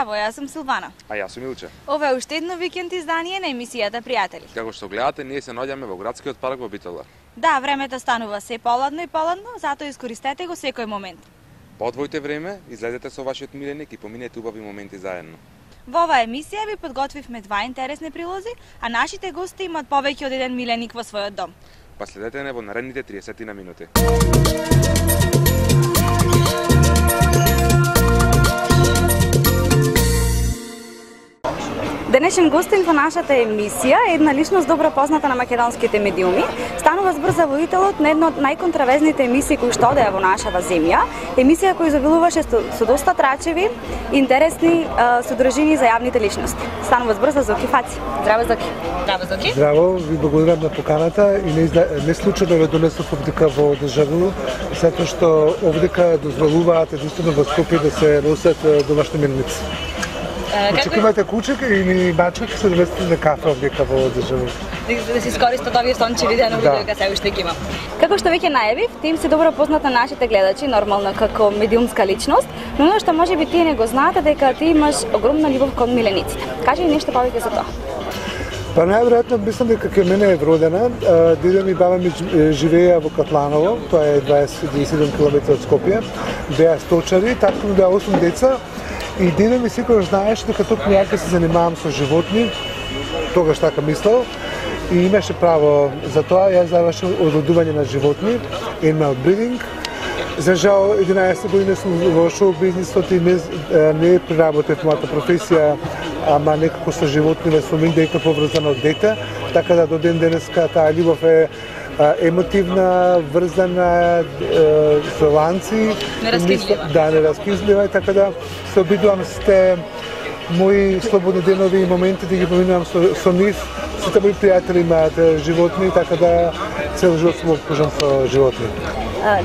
Здраво, јас сум Силвана. А јас сум Илче. Ова е уште едно викенд издание на емисијата Пријатели. Како што гледате, ние се наоѓаме во градскиот парк во Битола. Да, времето станува се поладно и поладно, затоа искористете го секој момент. Подвојте време, излезете со вашиот миленик и поминете убави моменти заедно. Во оваа емисија ви подготвивме два интересни прилози, а нашите гости имаат повеќе од еден миленик во својот дом. Па следете не во наредните 30 на минути. Денешен гостин во нашата емисија е една личност добро позната на македонските медиуми. Станува збрзаводителот на една од најконтравезните емисии кои што одеа во нашава земја. Емисија која изобилуваше со доста трачеви, интересни содржини за јавните личности. Станува збрза Зоки Фаци. Здраво, Зоки. Здраво, Зоки. Здраво, ви благодарам на поканата и не случајно ве донесов овдека во државу, затоа што овдека дозволуваат единствено во Скопје да се носат домашни милници. Очекувате кучек или мачек се довести на кафе овдека во држава. Да се искористат овие сончеви денови дека се уште ги има. Како што веќе најавив, тим се добро познат на нашите гледачи, нормално како медиумска личност, но оно што можеби тие не го знаете дека ти имаш огромна љубов кон милениците. Кажи ни нешто повеќе за тоа. Па најверојатно мислам дека кај мене е вродена. Дедо ми и баба ми живееа во Катланово, тоа е 27 км од Скопје. Беа сточари, татко ми беа 8 деца. И дедо ми секогаш знаеше дека токму ја се занимавам со животни, тогаш така мислел, и имаше право за тоа. Јас завршив одлудување на животни, animal breeding. За жал, 11 години сум во шоу бизнисот и не приработев мојата професија, ама некако со животни сум индиректно поврзан од дете, така да до ден денеска таа љубов е емотивна, врзана со ланци. Нераскинлива, така да се обидувам сите мои слободни денови и моменти да ги поминувам со нив. Сите мои пријатели имаат животни, така да цел живот сум обкружен со животни.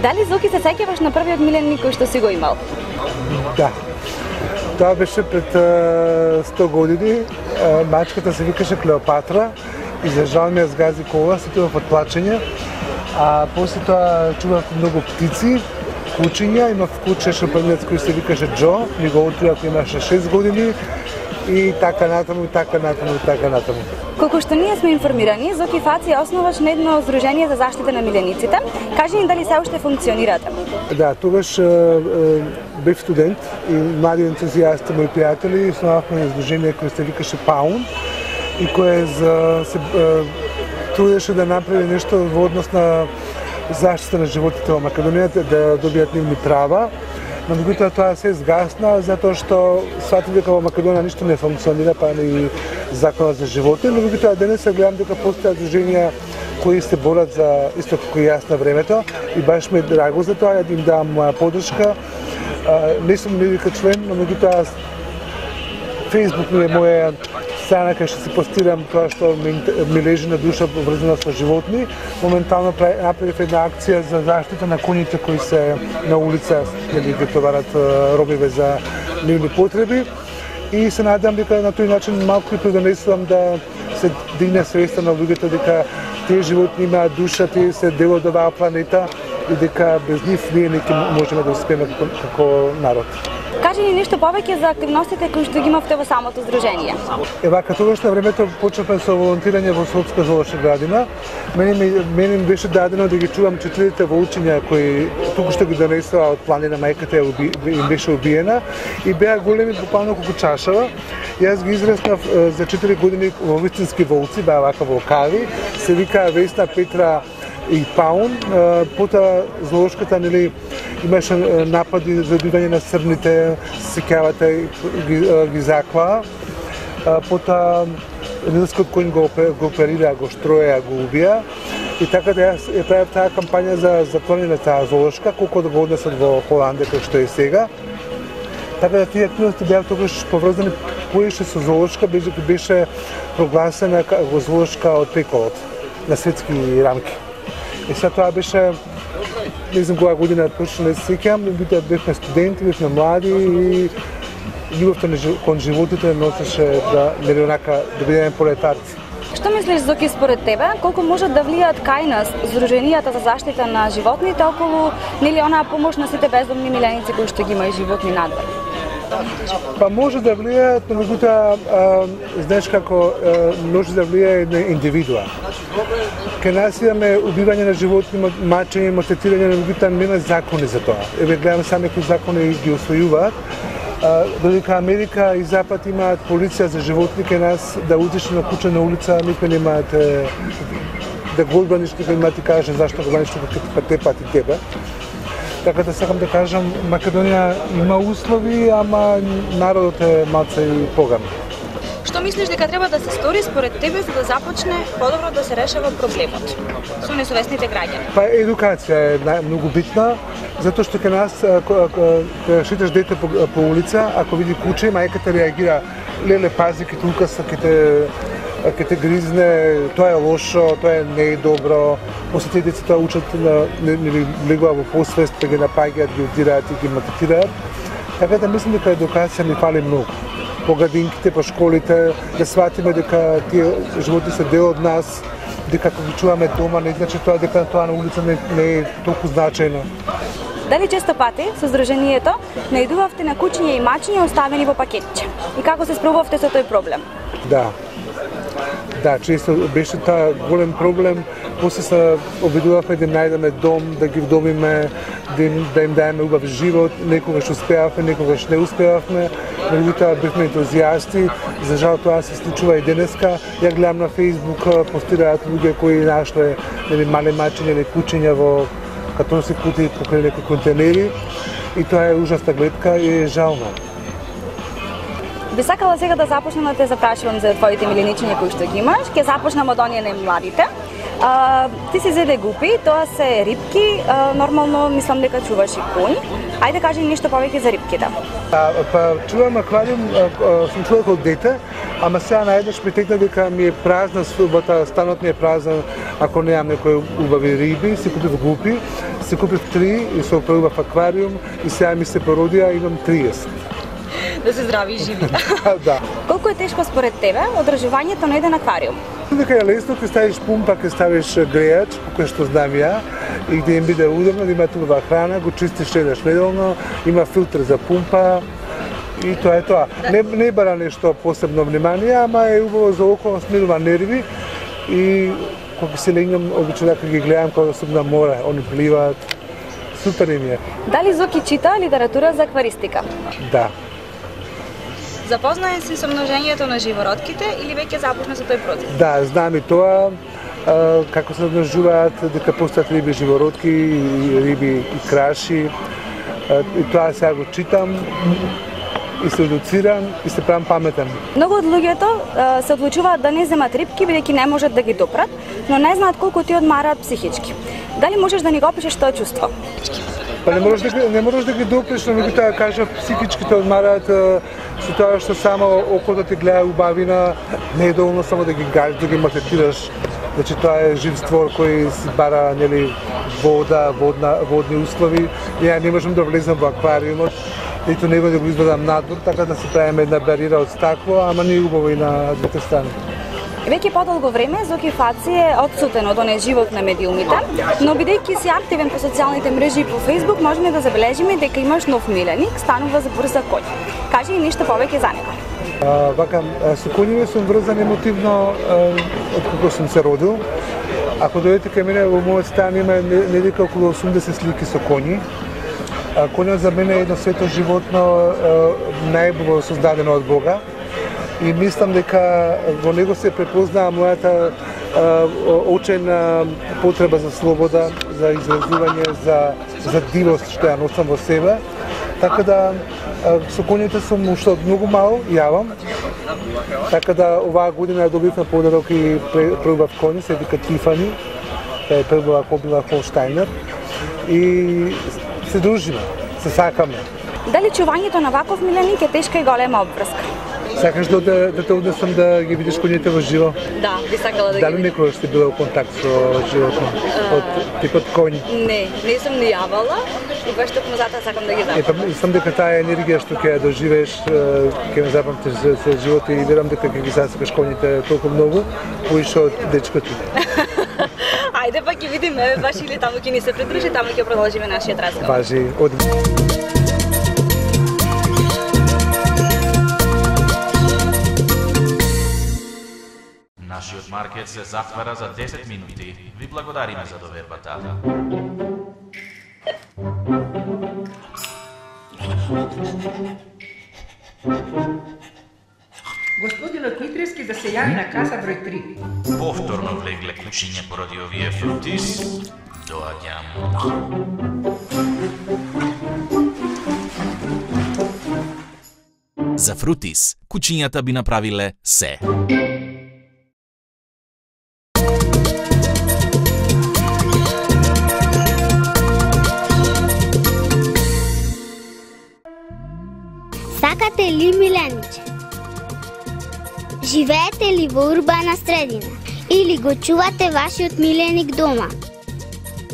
Дали, Зоки, се сеќаваш на првиот миленик кој што си го имал? Да. Тоа беше пред 100 години. Мачката се викаше Клеопатра и за жал ми ја згази кола, се тоа од плачење. А после тоа чував многу птици, кучиња, имав куче шопанец кој се викаше Джо, ми го отвија кој имаше 6 години и така натаму, така натаму, така натаму. Колку што ние сме информирани, Зоки Фаци е основач на едно здружение за заштита на милениците. Кажи ни дали се уште функционирате? Да, тогаш бев студент и млади ентузијасти, мои пријатели, основавме здружение кој се викаше Паун и кое се трудеше да направи нешто во однос на заштита на животите во Македонија, да добијат нивни права. Но меѓутоа тоа се згасна затоа што свати дека во Македонија ништо не функционира, па и законот за животи, но меѓутоа денес се гледам дека постојат движенија кои се борат за исто како и јас на времето и баш ме драго за тоа, да им давам моја подршка. Не сум никаков член, но меѓутоа Facebook ми е моја страна кај што се постирам тоа што ми лежи на душа врзана со животни. Моментално направив една акција за заштита на коњите кои се на улица, ги товарат робиве за нивни потреби. И се надам дека на тој начин малку и придонесувам да се дигне свеста на луѓето дека тие животни имаат душа, тие се дел од оваа планета и дека без нив ние не можеме да успееме како народ. Кажи ни нешто повеќе за активностите кои што ги имавте во самото здружение. Вака тогаш на времето почнавме со волонтирање во Слободска зоолошка градина. Мене ми беше дадено да ги чувам 4 волчиња кои току-што ги донесоа од планина мајката им беше убиена и беа големи буквално колку чашава. Јас ги израснав за 4 години во вистински волци, беа вака волкави, се викаа Весна, Петра и Паун. Потоа зоолошката имаше напади за убивање на срните, сеќавате ги заклаа. Потоа рилскиот коњ го оперира, го штроја, го убија. И така да јас ја правев таа кампања за затворање на таа зоолошка, колку да го однесат во Холандија како што е сега. Така да тие активности беа тогаш поврзани поише со зоолошка, беше прогласена како зоолошка од пеколот на светски рамки. И сега тоа беше, не знам која година точно не се сеќавам, но бевме студенти, бевме млади и љубовта кон животите носеше да бидеме пролетарци. Што мислиш, Зоки, според тебе, колку можат да влијаат кај нас здруженијата за заштита на животните околу онаа помош на сите бездомни миленици кои што ги има и животни надвор? домашните животни? Па може да влијаат, но меѓутоа, знаеш како може да влијае на индивидуа. Кај нас имаме убивање на животни, мачење, малтретирање, но меѓутоа нема закони за тоа. Еве гледам само некои закони ги усвојуваат. Додека Америка и Запад имаат полиција за животни, кај нас да удиш на куче на улица, никој немаат да го одбраниш, никој нема ти каже зашто го браниш како те пати тебе. Така да сакам да кажам, Македонија има услови, ама народот е малце и поган. Што мислиш дека треба да се стори според тебе за да започне подобро да се решава проблемот со несовесните граѓани? Па едукација е многу битна, затоа што кај нас шеташ дете по улица, ако види куче, мајката реагира, леле пази ке те укаса, ке те гризне, тоа е лошо, тоа не е добро. После тие децата учат нели влегува во посвест, да ги напаѓаат, ги удираат и ги малтретираат. Така да мислам дека едукација ни фали многу. По градинките, по школите, да сватиме дека тие животни се дел од нас, дека кога ги чуваме дома, не значи тоа дека тоа на улица не е толку значајно. Дали често пати со Сдруженијето наидувавте на кучиња и мачиња оставени во пакетче? И како се справувавте со тој проблем? Да, често беше таа голем проблем. После се обидувавме да најдеме дом, да ги вдомиме, да им даеме убав живот. Некогаш успеавме, некогаш не успеавме. Меѓутоа бевме ентузијасти. За жал тоа се случува и денеска. Ја гледам на Facebook, постираат луѓе кои нашле мале мачиња или кучиња во катонски кутии покрај некои контейнери. И тоа е ужасна гледка и е жално. Би сакала сега да започнем да те запрашувам за твоите миленичиња кои што ги имаш. Ќе започнам од оние најмладите. Ти си зеде гупи, тоа се рибки, нормално мислам дека чуваш и конј. Ајде кажи нешто повеќе за рибките. Па чувам аквариум, сум чувал како дете, ама сега наеднаш ми текна дека ми е празна субота, станот ми е празен ако немам некои убави риби, си купив гупи, си купив 3 и се оправив аквариум и сега ми се породија, имам 30. Да се здрави и живи. Да. Колку е тешко според тебе одржувањето на еден аквариум? Дека е лесно, ќе ставиш пумпа, ќе ставиш грејач, кој што знам ја, и да им биде удобно, да има убава храна, го чистиш еднаш неделно, има филтр за пумпа и тоа е тоа. Не бара нешто посебно внимание, ама е убаво за око, смирува нерви и кога се легнам, обично дека ги гледам кога сум на море, они пливаат. Супер им е. Дали Зоки чита литература за акваристика? Да. Запознаен си со множењето на живородките или веќе започна со тој процес? Да, знам и тоа, како се множуваат, дека постојат риби живородки, риби и краши. И тоа сега го читам и се едуцирам и се правам паметен. Многу од луѓето се одлучуваат да не земат рибки бидејќи не можат да ги допрат, но не знаат колку ти одмараат психички. Дали можеш да ни го опишеш тоа чувство? Па не можеш да ги допреш, но меѓутоа кажав психички те одмараат со тоа што само окото ти гледа убавина, не е доволно само да ги гажиш, да ги малтретираш. Значи тоа е жив створ кој си бара нели водни услови. Ја не можам да влезам во аквариумот, ниту него да го извадам надвор, така да се правиме една бариера од стакло, ама не е убаво и на двете страни. Веќе подолго време Зоки Фаци е отсутен од онеј живот на медиумите, но бидејќи си активен по социјалните мрежи и по Facebook, можеме да забележиме дека имаш нов миленик, станува за брза коњ. Кажи ни нешто повеќе за него. Со коњиве сум врзан емотивно од кога сум се родил. Ако дојдете кај мене во мојот стан има недека околу 80 слики со коњи. Коњот за мене е едно свето животно, најубаво создадено од Бога. И мислам дека во него се препознаа мојата очена потреба за слобода, за изразување, за дивост што ја носам во себе. Така да со коњите сум уште од многу мал, јавам. Така да оваа година ја добив на подарок и преубав коњ, се вика Тифани. Тоа е прва кобила Холштајнер. И се дружиме, се сакаме. Дали чувањето на ваков миленик е тешка и голема обврска? Сакаш да те однесам да ги видиш коњите во живо? Да, би сакала да ги Дали некогаш сте била во контакт со животно? Типот коњ? Не сум ни јавала и баш токму затоа сакам да ги запомнам. Мислам дека таа енергија што ќе ја доживееш, ќе ме запамтиш за живота и верам дека ќе ги засакаш коњите толку многу, поише од дечко ти. Ајде па ќе видиме, баш или таму ќе ни се придружи, таму ќе продолжиме нашиот разговор. Важи, од супермаркет се затвара за 10 минути. Ви благодариме за довербата. Господинот Митрески да се јави на каса број 3. Повторно влегле кучиње поради овие фрутис. Доаѓам. За Фрутис, кучињата би направиле се. Сакате ли милениче? Живеете ли во урбана средина? Или го чувате вашиот миленик дома?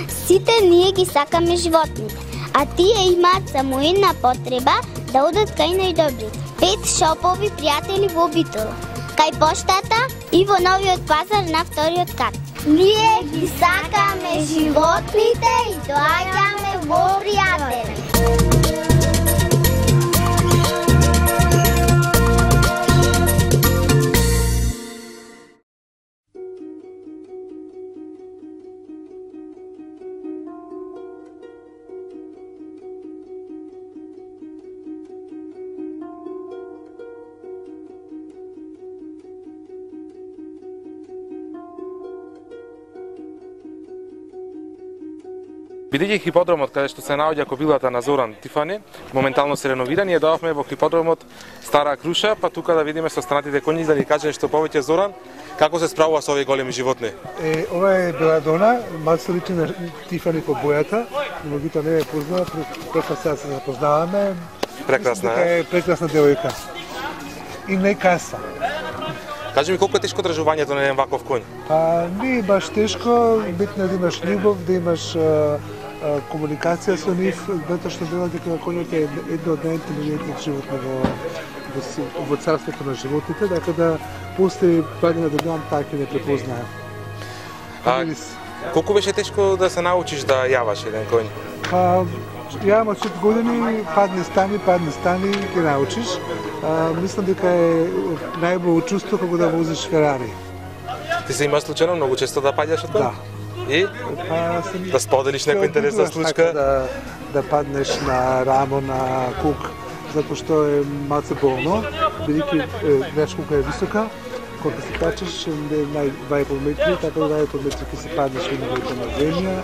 Сите ние ги сакаме животните, а тие имаат само една потреба да одат кај најдобрите. 5 шопови пријатели во Битола, кај поштата и во новиот пазар на вториот кат. Ние ги сакаме животните и доаѓаме во пријатели. Бидејќи хиподромот каде што се наоѓа кобилата на Зоран Тифани, моментално се реновира, ние доавме во хиподромот Стара Круша, па тука да видиме со странатите коњи да ни каже нешто повеќе Зоран, како се справува со овие големи животни. Ова е Беладона, малку личи на Тифани по бојата, но меѓутоа не е позната, прека сега се запознаваме. Прекрасна е. Прекрасна девојка. И не каса. Кажи ми колку е тешко држувањето на еден ваков коњ? Па не е баш тешко, битно е да имаш љубов, да имаш комуникација со нив, затоа што дела дека коњот е едно од најинтелигентните животни во царството на животните, така да после година да гледам таа ќе не препознае. Колку беше тешко да се научиш да јаваш еден коњ? Па јавам од 4 години, падне стани, ќе научиш. Мислам дека е најубаво чувство како да возиш Ферари. Ти се имаш случајно многу често да паѓаш од коњ? Да. И? Да споделиш некоја интересна случка? Да паднеш на рамо на кук, затоа што е малце болно, бидејќи знаеш колку е висока, кога се качиш е 2,5 метри, така да 2,5 метри ќе се паднеш во на земја,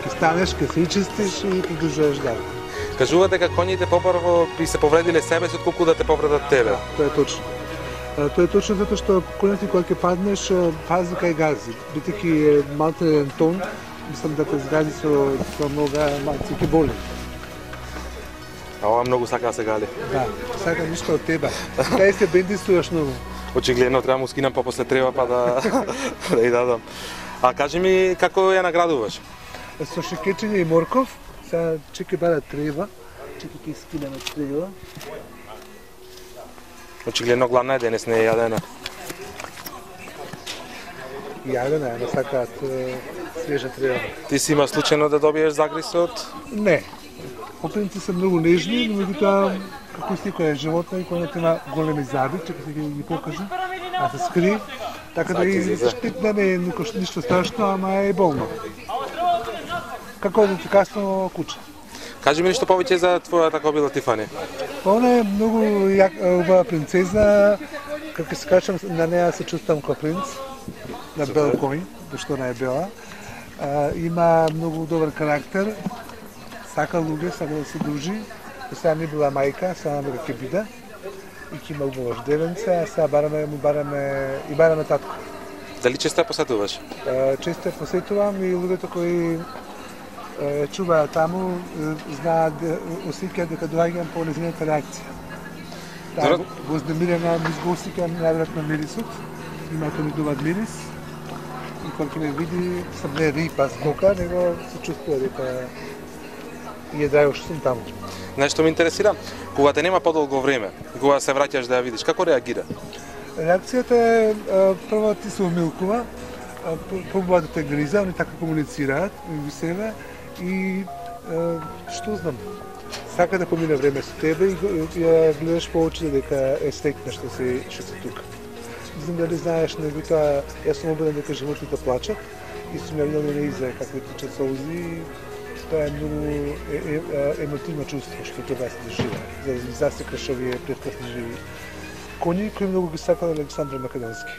ќе станеш, ќе се ичистиш и продолжуваш дали. Кажуваат дека коњите попрво би се повредиле себе си отколку да те повредат тебе. Да, тоа е точно. Тоа е точно затоа што коњот кога ќе паднеш, пази кај гази. Бидејќи е малце еден тон, мислам да те згази со нога, малце ќе боли. А ова многу сака да се гали. Да, сака ништо од тебе. Кај се бендисуваш многу. Очигледно треба му скинам па после треба па да ја дадам. А кажи ми како ја наградуваш? Со шекечење и морков. Сега чеке бара треба, чеке ќе скинеме треба. Очигледно гладна е, денес не е јадена. Јадена е, не сакаат свежа треба. Ти си има случајно да добиеш загриз од? Не. Опринци се многу нежни, но меѓутоа како секој животно и кој има големи заби, чека се ќе ги покажа, а се скри, така да и заштитна не е ништо страшно, ама е болно. Како детикасно куче. Кажи ми нешто повеќе за твојата кобила Тифани. Она е многу убава принцеза, како се качам на неа се чувствам како принц, на бел коњ, што не е бела. Има многу добар карактер, сака луѓе, сака да се дружи. Сега не била мајка, сега ме ќе биде. И ќе има убаво девенце, а сега бараме татко. Дали често ја посетуваш? Често ја посетувам и луѓето кои чуваат таму, знаат, осеќаат дека доаѓам по незината реакција. Таа вознемирена, го осеќам најверојатно мирисот, има тој добар мирис. И кога ќе ме види, сам не рипа скока, него се чувствува дека е драго што сум таму. Нешто ме интересира, кога те нема подолго време, кога се враќаш да ја видиш, како реагира? Реакцијата е, прво ти се умилкува, пробува да те гриза, они така комуницираат меѓу себе и што знам, сака да помине време со тебе и ја гледаш по очите дека е среќна што си тука. знам дали знаеш, меѓутоа јас сум убеден дека животните плачат и сум ја видел на израe како течат солзи. Тоа е многу емотивно чувство што треба да се доживее, за да засекаш овие прекрасни коњи кои многу ги сакал Александар Македонски.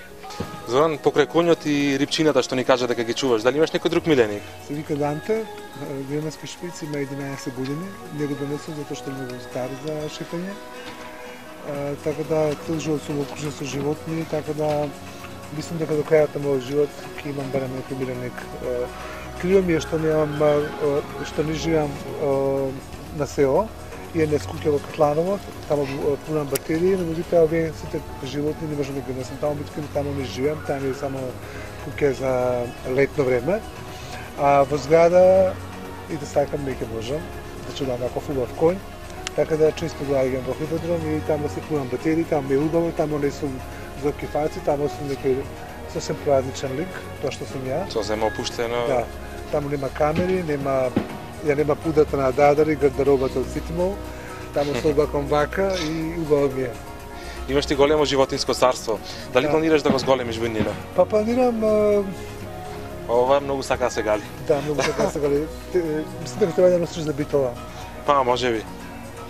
Зоран, покрај конјот и рипчината што ни кажа дека ги чуваш, дали имаш некој друг миленик? Се вика Данте, германски шпиц, има 11 години, него донесов затоа што е многу стар за шетање. Така да цел живот сум окружен со животни, така да мислам дека до крајот на мојот живот ќе имам барем некој миленик. Криво ми е што што не живеам на село и не скукја во Катланово, таму пунам батерии, но меѓутоа овие сите животни не можам да ги носам таму, бидејќи таму не живеам, таму е само куќа за летно време. А во зграда и да сакам не ќе можам, да чудам ако убав конј, така да често доаѓам во хиподром и таму се пунам батерии, таму е убаво, таму не сум за кефаци, таму сум некој сосем поразличен лик, тоа што сум ја. Сосем опуштено. Да, таму нема камери, нема пудата на дадари, гардеробата од Ситимол, таму се облакам вака и убаво ми е. Имаш ти големо животинско царство. Дали планираш да го зголемиш во иднина? Па планирам... Ова многу сака да се гали. Да, многу сака да се гали. Мислам дека треба да носиш за битова. Па, може би.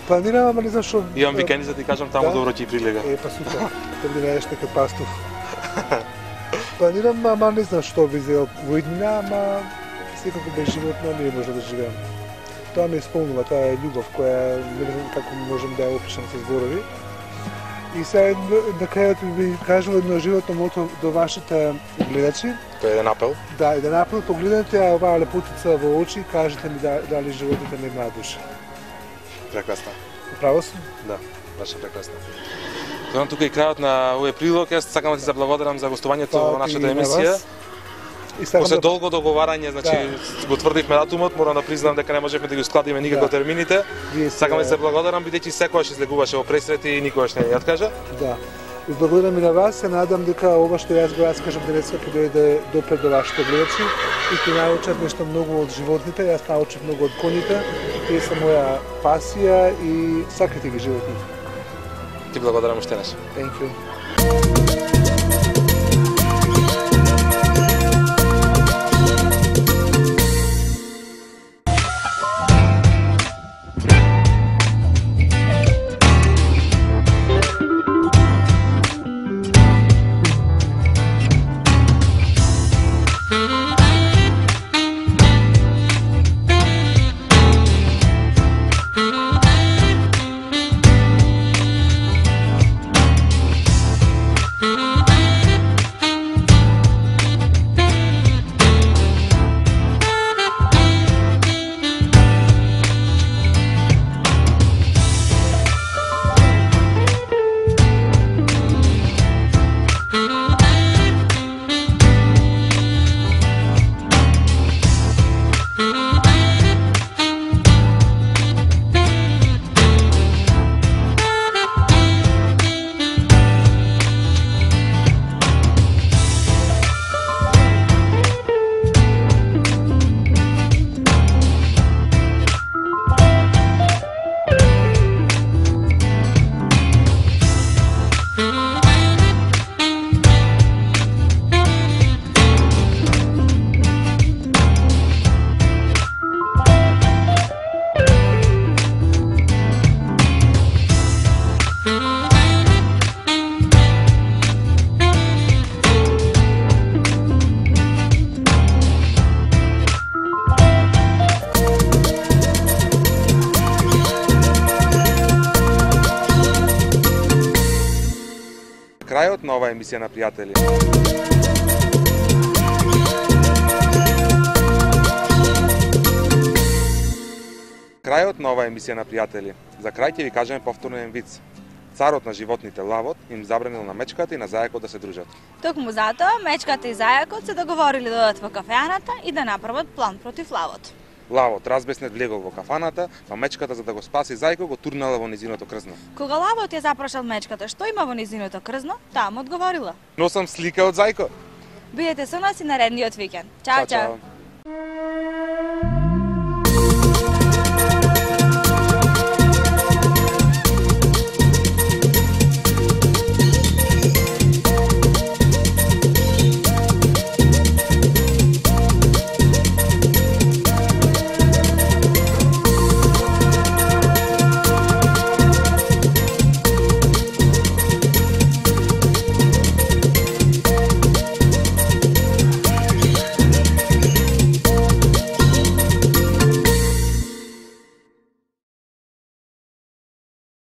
Планирам, ама не знам што... Имам викенди за ти кажам, таму добро ти прилега. Па супер, да ми најдеш некој пастух. Планирам, ама не знам што би зел во иднина, ама секако без животно не може да живеам. Тоа ме исполнува, тоа е љубов која не знам како можам да ја опишам со зборови. И сега на крајот би кажал едно животно мото до вашите гледачи. Тоа е еден апел? Да, еден апел, погледнете ја оваа лепотица во очи и кажете ми дали животните не имаат душа. Прекрасно. Право сум? Да, баш прекрасно. Зоран, тука и крајот на овој прилог, јас сакам да ти заблагодарам за гостувањето во нашата емисија. После долго договарање, значи го тврдивме датумот, морам да признам дека не можевме да ги складиме никако термините. Сакам да се благодарам бидејќи секогаш излегуваше во пресрети и никогаш не ја откажа. Да. И благодарам и на вас, се надам дека ова што јас го раскажам денеска ќе дојде допред до вашите гледачи и ќе научат нешто многу од животните. Јас научив многу од коњите, тие се моја пасија и сакате ги животните. Ти благодарам уште еднаш. Thank you. Крајот на оваа емисија на пријатели. Крајот на оваа емисија на пријатели. За крај ќе ви кажеме повторно еден виц. Царот на животните Лавот им забранил на мечката и на зајакот да се дружат. Токму затоа мечката и зајакот се договорили да одат во кафеаната и да направат план против Лавот. Лавот разбеснет влегол во кафаната, а мечката за да го спаси зајко го турнала во низиното крзно. Кога Лавот ја запрашал мечката што има во низиното крзно, таа му одговорила: Носам слика од зајко. Бидете со нас и наредниот викенд. Чао, чао.